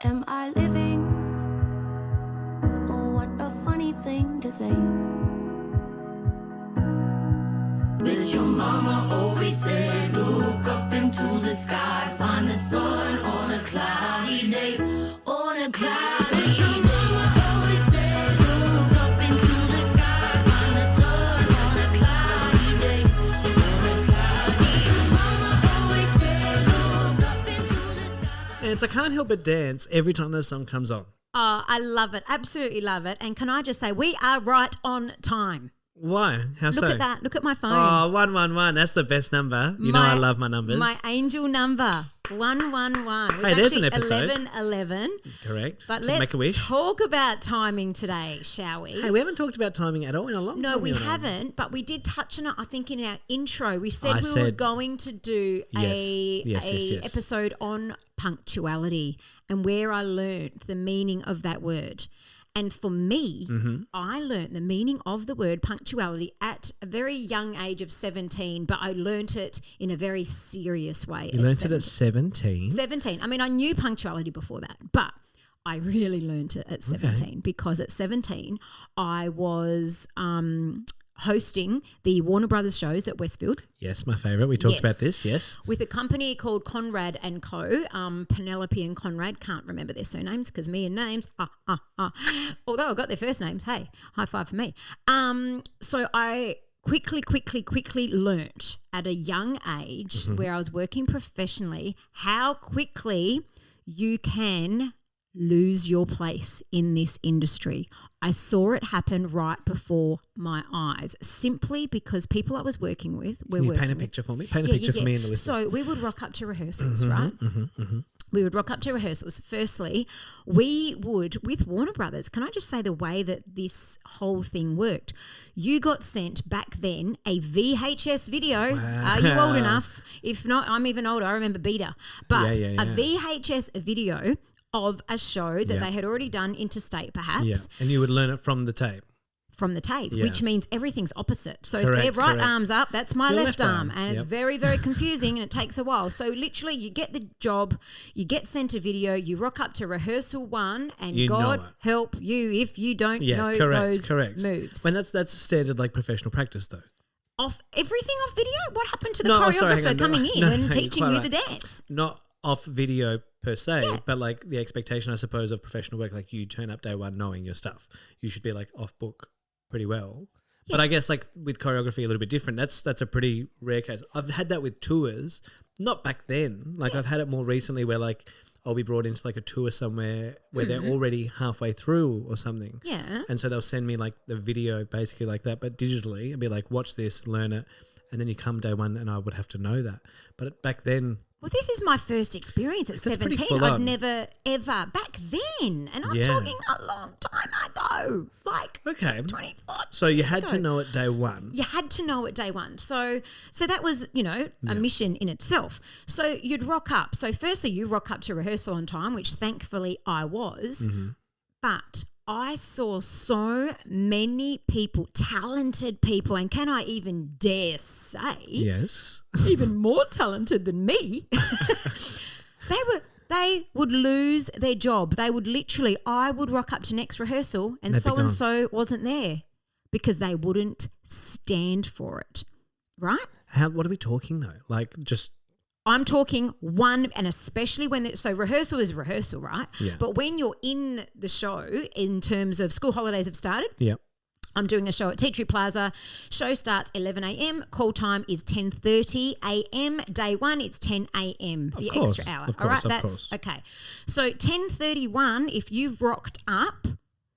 Am I living? Oh, what a funny thing to say. But your mama always said, look up into the sky, find the sun on a cloudy day, on a cloudy day. Your mama always said, look up into the sky, find the sun on a cloudy day, on a cloudy day. Your mama always said, look up into the sky. It's I Can't Help But Dance every time this song comes on. Oh, I love it. Absolutely love it. And can I just say, we are right on time. Why? How so? Look at that. Look at my phone. Oh, 111. That's the best number. You know I love my numbers. My angel number, 111. Hey, there's an episode. 11:11. Correct. But Make let's a wish. talk about timing today, shall we? Hey, we haven't talked about timing at all in a long time. No, we Leonardo. haven't, but we did touch on it, I think, in our intro. We said I we were said- going to do Yes, yes. episode on punctuality and where I learned the meaning of that word. And for me, I learned the meaning of the word punctuality at a very young age of 17, but I learnt it in a very serious way. You learnt it at 17? 17. I mean, I knew punctuality before that, but I really learnt it at 17 because at 17 I was hosting the Warner Brothers shows at Westfield. Yes, my favourite. We talked Yes. about this, yes. With a company called Conrad & Co. Penelope and Conrad. Can't remember their surnames because me and names. Although I got their first names. Hey, high five for me. So I quickly learnt at a young age where I was working professionally how quickly you can lose your place in this industry. I saw it happen right before my eyes simply because people I was working with were Can you working paint a with. picture for me? Paint a picture for me and the listeners. So we would rock up to rehearsals, right? We would rock up to rehearsals. Firstly, we would, with Warner Brothers, can I just say the way that this whole thing worked? You got sent back then a VHS video. Wow. Are you old enough? If not, I'm even older. I remember Beta. But Yeah. a VHS video of a show that they had already done interstate perhaps. Yeah, and you would learn it from the tape. From the tape, Yeah. which means everything's opposite. So if Correct, their right correct. arm's up, that's my Your left left arm. arm, And it's yep. very, very confusing and it takes a while. So literally you get the job, you get sent a video, you rock up to rehearsal one and You know God it. help you if you don't Yeah, know correct. those moves. When that's standard like professional practice though. Off everything off video? What happened to the No, choreographer sorry, hang on. coming in No, and you're teaching quite you right. the dance? Not off video per se, Yeah. but like the expectation, I suppose, of professional work, like you turn up day one knowing your stuff. You should be like off book pretty well. But I guess like with choreography a little bit different. That's a pretty rare case. I've had that with tours, not back then. Like I've had it more recently where like I'll be brought into like a tour somewhere where they're already halfway through or something. Yeah. And so they'll send me like the video basically like that, but digitally and be like, watch this, learn it. And then you come day one and I would have to know that. But back then, Well, this is my first experience at That's pretty 17. full I'd on. never, ever, back then, and I'm Yeah. talking a long time ago, like okay. 24 So you years had to ago. know it day one. You had to know it day one. So that was, a mission in itself. So you'd rock up. So firstly, you rock up to rehearsal on time, which thankfully I was. But I saw so many people, talented people, and can I even dare say, Yes. even more talented than me, they would lose their job. They would literally, I would rock up to next rehearsal and They'd be so-and-so wasn't there because they wouldn't stand for it, right? What are we talking though? Like just I'm talking one, and especially when, so rehearsal is rehearsal, right? Yeah. But when you're in the show, in terms of school holidays have started, yeah. I'm doing a show at Tea Tree Plaza. Show starts 11 a.m. Call time is 10:30 a.m. Day one, it's 10 a.m. The course, extra hour. of All right, course, of that's course. okay. So 10:31, if you've rocked up,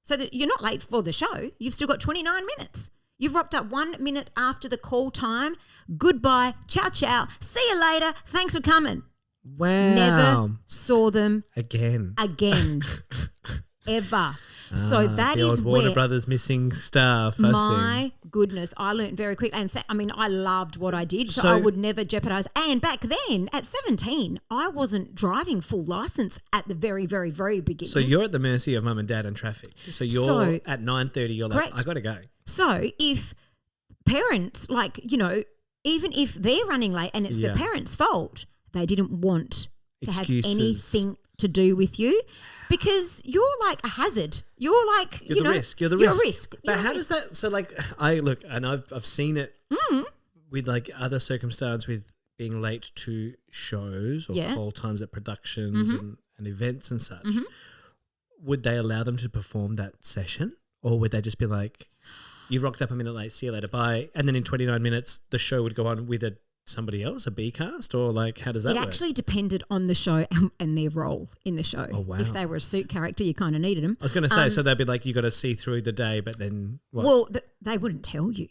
so that you're not late for the show, you've still got 29 minutes. You've rocked up 1 minute after the call time. Goodbye, ciao, ciao. See you later. Thanks for coming. Wow. Never saw them Again. ever. So that the is old Warner where Brothers missing staff. I see. my goodness, I learned very quick. And I loved what I did, so I would never jeopardize. And back then, at 17, I wasn't driving full license at the very, very, very beginning. So you're at the mercy of mum and dad and traffic. So you're at 9:30, you're like, Correct. I got to go. So if parents, even if they're running late and it's the parents' fault, they didn't want to have Excuses. anything to do with you because you're like a hazard. You're like, You're the risk. You're the you're risk. a risk. But You're a how risk. does that? So like, and I've seen it with like other circumstance with being late to shows or Yeah. call times at productions and events and such. Would they allow them to perform that session, or would they just be like, "You rocked up a minute late, see you later, bye," and then in 29 minutes the show would go on with somebody else, a B cast, or like how does that It work? actually depended on the show and their role in the show. Oh, wow. If they were a suit character, you kind of needed them. I was going to say, so they'd be like, you got to see through the day, but then what? Well, they wouldn't tell you.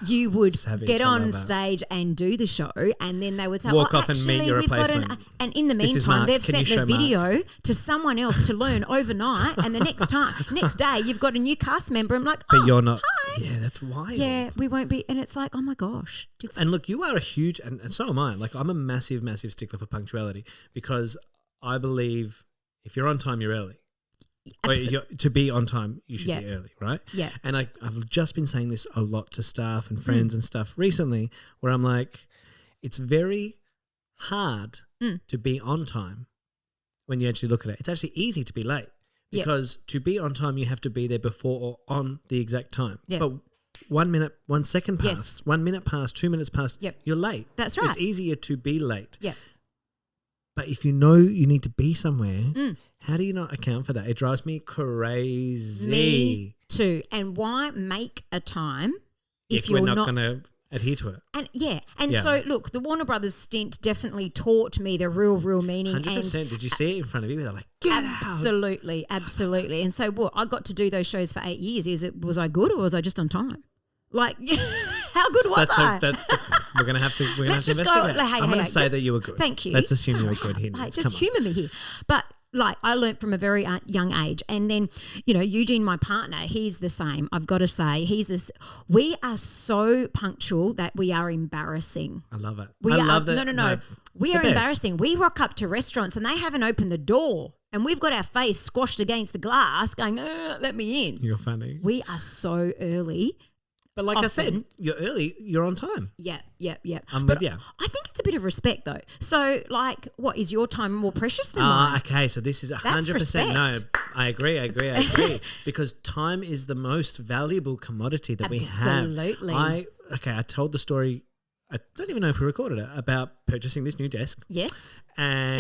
You would Savage, get I on love that. stage and do the show, and then they would say, Walk "Oh, off and actually, meet your we've got replacement. And in the This is meantime, Mark. they've Can sent you the show Mark?" video to someone else to learn overnight, and the next day, you've got a new cast member." I'm like, But "Oh, you're not. hi." Yeah, that's wild. Yeah, we won't be, and it's like, oh my gosh, And look, you are a huge, and so am I. Like, I'm a massive, massive stickler for punctuality because I believe if you're on time, you're early. To be on time, you should Yeah. be early, right? Yeah. And I've just been saying this a lot to staff and friends and stuff recently, where I'm like, it's very hard to be on time when you actually look at it. It's actually easy to be late Yeah. because to be on time, you have to be there before or on the exact time. Yeah. But 1 minute, 1 second Yes. past, 1 minute past, 2 minutes past, Yep. you're late. That's right. It's easier to be late. Yeah. But if you know you need to be somewhere, how do you not account for that? It drives me crazy. Me too. And why make a time if we're you're not going to adhere to it. And Yeah. so look, the Warner Brothers stint definitely taught me the real meaning. 100%. And Did you see it in front of you? They're like, get out. absolutely. And so what? I got to do those shows for 8 years. Was I good or was I just on time? Like, how good was I? We're going to have to Let's just go. investigate. Hey, I'm going to hey, say just- that you were good. Thank you. Let's assume you were good here. Like, Come just on. humour me here. But like, I learnt from a very young age, and then Eugene, my partner, he's the same. I've got to say, we are so punctual that we are embarrassing. I love it. We I are, love that. No. We it's are the best. embarrassing. We rock up to restaurants and they haven't opened the door, and we've got our face squashed against the glass, going, "Let me in." You're funny. We are so early. But like I said, often. you're early. You're on time. Yeah. I'm But with you. I think it's a bit of respect, though. So, like, what is your time more precious than mine? Okay, so this is 100% no. respect. I agree. Because time is the most valuable commodity that we have. Absolutely. I told the story. I don't even know if we recorded it about purchasing this new desk. Yes. And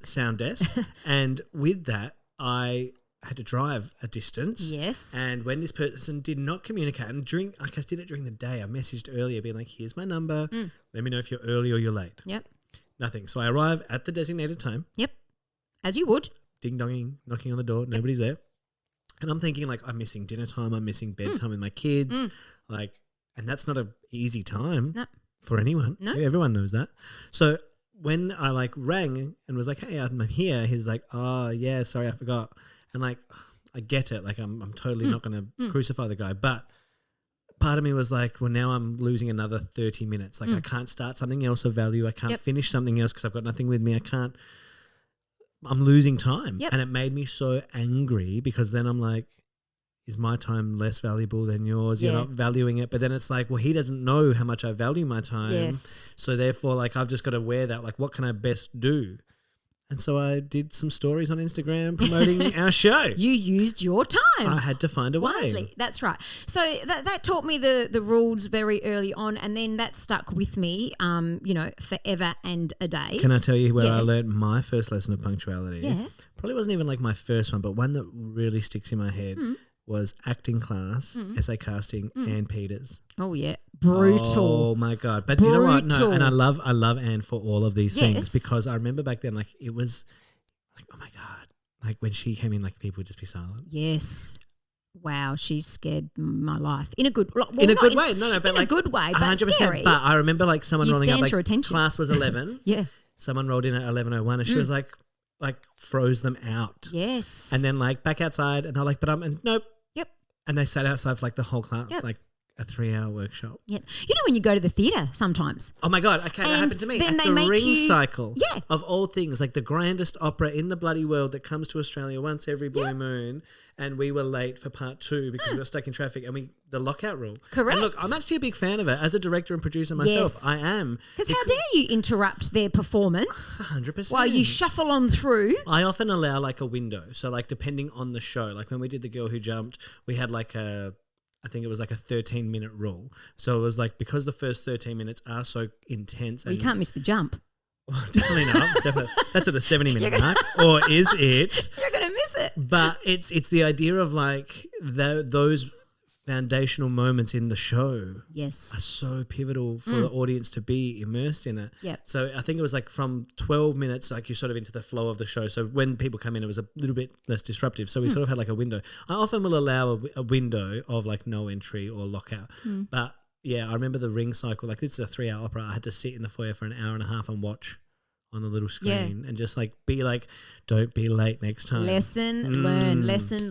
Sound desk. And with that, I had to drive a distance. Yes. And when this person did not communicate, and I did it during the day, I messaged earlier being like, here's my number. Let me know if you're early or you're late. Yep. Nothing. So I arrive at the designated time. Yep. As you would. Ding-donging, knocking on the door. Nobody's there. And I'm thinking like, I'm missing dinner time. I'm missing bedtime with my kids. Like, and that's not an easy time No. for anyone. No. Everyone knows that. So when I like rang and was like, hey, I'm here. He's like, oh yeah, sorry, I forgot. And like, I get it. Like I'm totally not going to crucify the guy. But part of me was like, well, now I'm losing another 30 minutes. Like I can't start something else of value. I can't finish something else because I've got nothing with me. I'm losing time. Yep. And it made me so angry because then I'm like, is my time less valuable than yours? You're Yeah. not valuing it. But then it's like, well, he doesn't know how much I value my time. Yes. So therefore, like, I've just got to wear that. Like, what can I best do? And so I did some stories on Instagram promoting our show. You used your time. I had to find a way. Wisely. That's right. So that taught me the rules very early on, and then that stuck with me, forever and a day. Can I tell you where Yeah. I learned my first lesson of punctuality? Yeah. Probably wasn't even like my first one, but one that really sticks in my head was acting class, essay casting, Ann Peters. Oh yeah, brutal. Oh my God. But you know what? No, Brutal. and I love Anne for all of these things Yes. because I remember back then, like it was like, oh my God. Like when she came in, like people would just be silent. Yes. Wow, she scared my life in a good way. In a good way. No, but in like a good way, but 100%. scary. But I remember like someone You rolling up, stand like for attention. class was 11. Yeah. Someone rolled in at 11:01 and she was like froze them out. Yes. And then like back outside and they're like, but nope. Yep. And they sat outside for like the whole class, Yep. like, a 3-hour workshop. Yep. You know when you go to the theatre sometimes. Oh my God, okay, that And happened to me. then At they the make Ring you- Cycle Yeah. of all things, like the grandest opera in the bloody world that comes to Australia once every blue moon, and we were late for part 2 because we got stuck in traffic and the lockout rule. Correct. And look, I'm actually a big fan of it. As a director and producer myself, Yes. I am. Because how dare you interrupt their performance 100%. while you shuffle on through? I often allow like a window. So like depending on the show, like when we did The Girl Who Jumped, we had like I think it was like a 13-minute rule. So it was like because the first 13 minutes are so intense. Well, you can't miss the jump. Definitely not. Definitely. That's at the 70-minute mark. Or is it? You're going to miss it. But it's the idea of like those foundational moments in the show are Yes. so pivotal for the audience to be immersed in it. Yep. So I think it was like from 12 minutes, like you're sort of into the flow of the show. So when people come in, it was a little bit less disruptive. So we sort of had like a window. I often will allow a window of like no entry or lockout. But yeah, I remember the Ring Cycle. Like this is a 3-hour opera. I had to sit in the foyer for an hour and a half and watch on the little screen and just like be like, don't be late next time. Lesson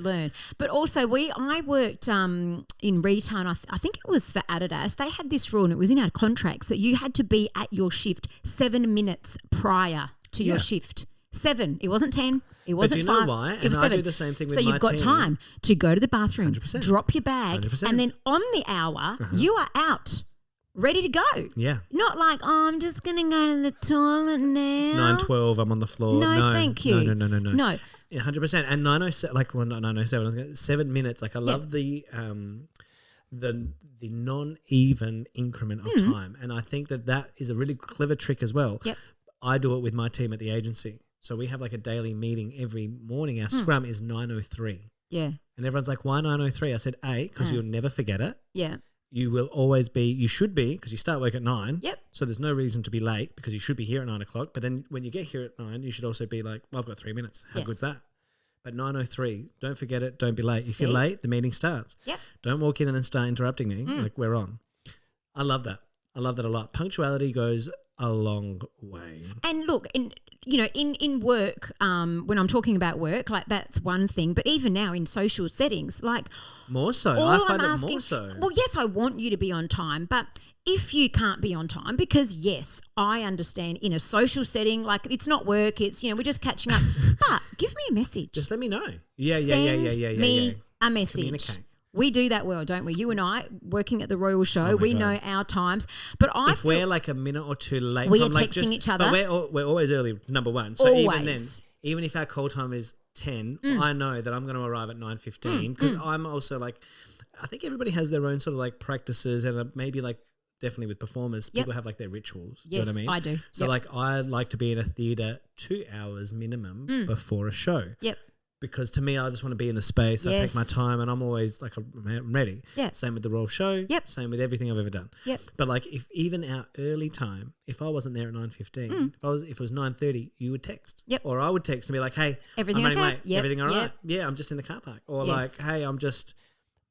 learned. But also I worked in retail, and I think it was for Adidas. They had this rule, and it was in our contracts, that you had to be at your shift 7 minutes prior to your shift. 7. It wasn't 10. It wasn't do you know 5. why? It And was I 7. do the same thing with so my you've got team. time to go to the bathroom, 100%. drop your bag, 100%. and then on the hour you are out, ready to go. Yeah. Not like, oh, I'm just going to go to the toilet now. 9:12, I'm on the floor. No, thank you. No. No. Yeah, 100%. And 9:07, like, well, not 9:07, I was going 7 minutes. Like, I love the non-even increment of time. And I think that is a really clever trick as well. Yep. I do it with my team at the agency. So we have like a daily meeting every morning. Our scrum is 9:03. Yeah. And everyone's like, why 9:03? I said, because you'll never forget it. Yeah. You will always be, you should be, because you start work at 9. Yep. So there's no reason to be late because you should be here at 9 o'clock. But then when you get here at 9, you should also be like, well, I've got 3 minutes. How good's that? But 9:03, don't forget it. Don't be late. If you're late, the meeting starts. Yep. Don't walk in and then start interrupting me. Like, we're on. I love that. I love that a lot. Punctuality goes a long way. And look, in work, when I'm talking about work, like that's one thing. But even now in social settings, like More so. all I find I'm it asking, more so. Well, yes, I want you to be on time, but if you can't be on time, because yes, I understand in a social setting, like it's not work, it's we're just catching up. But give me a message. Just let me know. Yeah. Send me a message. Communicate. We do that well, don't we? You and I, working at the Royal Show, we God. know our times. But If we're like a minute or two late, We from are like texting each other. But we're always early, number one. So even then, Always. even if our call time is 10, I know that I'm going to arrive at 9:15 because I'm also like, I think everybody has their own sort of like practices and maybe like definitely with performers, people have like their rituals. Yes, you know what I mean? I do. So like I like to be in a theatre 2 hours minimum before a show. Yep. Because to me, I just want to be in the space. I take my Yes. time, and I'm always like, I'm ready. Yeah. Same with the Royal Show. Yep. Same with everything I've ever done. Yep. But like, if even our early time, if I wasn't there at 9:15, if it was 9:30, you would text. Yep. Or I would text and be like, "Hey, Everything I'm running okay? late. Yep. Everything all right? Yep. Yeah, I'm just in the car park." Or Yes. like, "Hey, I'm just."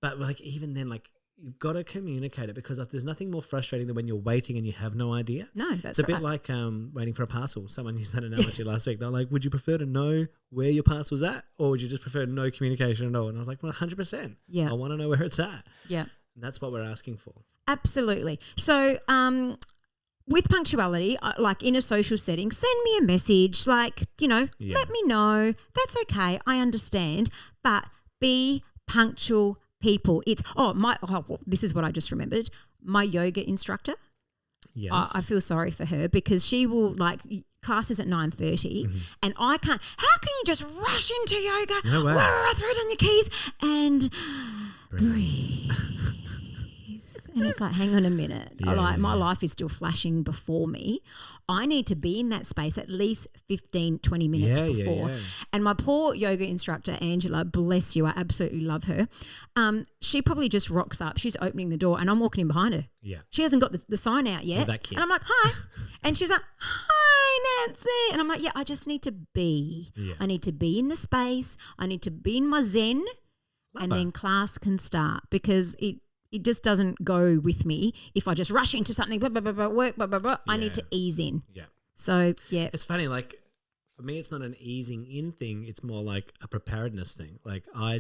But like, even then, like, you've got to communicate it because there's nothing more frustrating than when you're waiting and you have no idea. No, that's It's a right. bit like waiting for a parcel. Someone used that analogy last week. They're like, would you prefer to know where your parcel's at or would you just prefer no communication at all? And I was like, well, 100%. Yeah. I want to know where it's at. Yeah. And that's what we're asking for. Absolutely. So, with punctuality, like in a social setting, send me a message, like, let me know. That's okay. I understand. But be punctual people. This is what I just remembered. My yoga instructor, Yes. I feel sorry for her because she will class is at 9:30 and I can't. How can you just rush into yoga? No way. Throw down your keys and breathe. And it's like, hang on a minute. My life is still flashing before me. I need to be in that space at least 15, 20 minutes before. Yeah. And my poor yoga instructor, Angela, bless you, I absolutely love her. She probably just rocks up. She's opening the door and I'm walking in behind her. Yeah. She hasn't got the sign out yet. that kid. And I'm like, hi. And she's like, hi, Nancy. And I'm like, yeah, I just need to be. Yeah. I need to be in the space. I need to be in my zen. And then class can start because it just doesn't go with me if I just rush into something, work, I need to ease in. Yeah. So, yeah. It's funny, like, for me, it's not an easing in thing. It's more like a preparedness thing. Like, I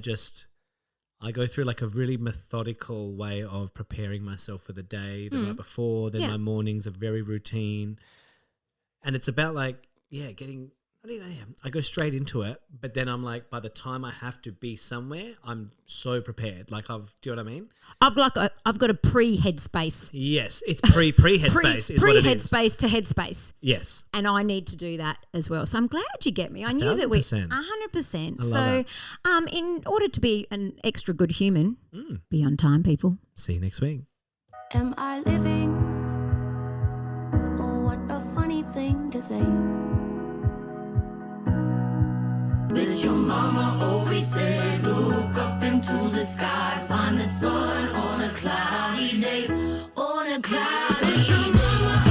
I go through like a really methodical way of preparing myself for the day the night before. Then my mornings are very routine. And it's about like, getting, I go straight into it. But then I'm like, by the time I have to be somewhere, I'm so prepared. Like do you know what I mean? I've got a pre-headspace. Yes, it's pre-headspace is what it is. Pre-headspace to headspace. Yes. And I need to do that as well. So I'm glad you get me. I knew that we 100%. 100%. I love In order to be an extra good human, be on time, people. See you next week. Am I living? Oh, what a funny thing to say. But your mama always said, look up into the sky, find the sun on a cloudy day, on a cloudy day.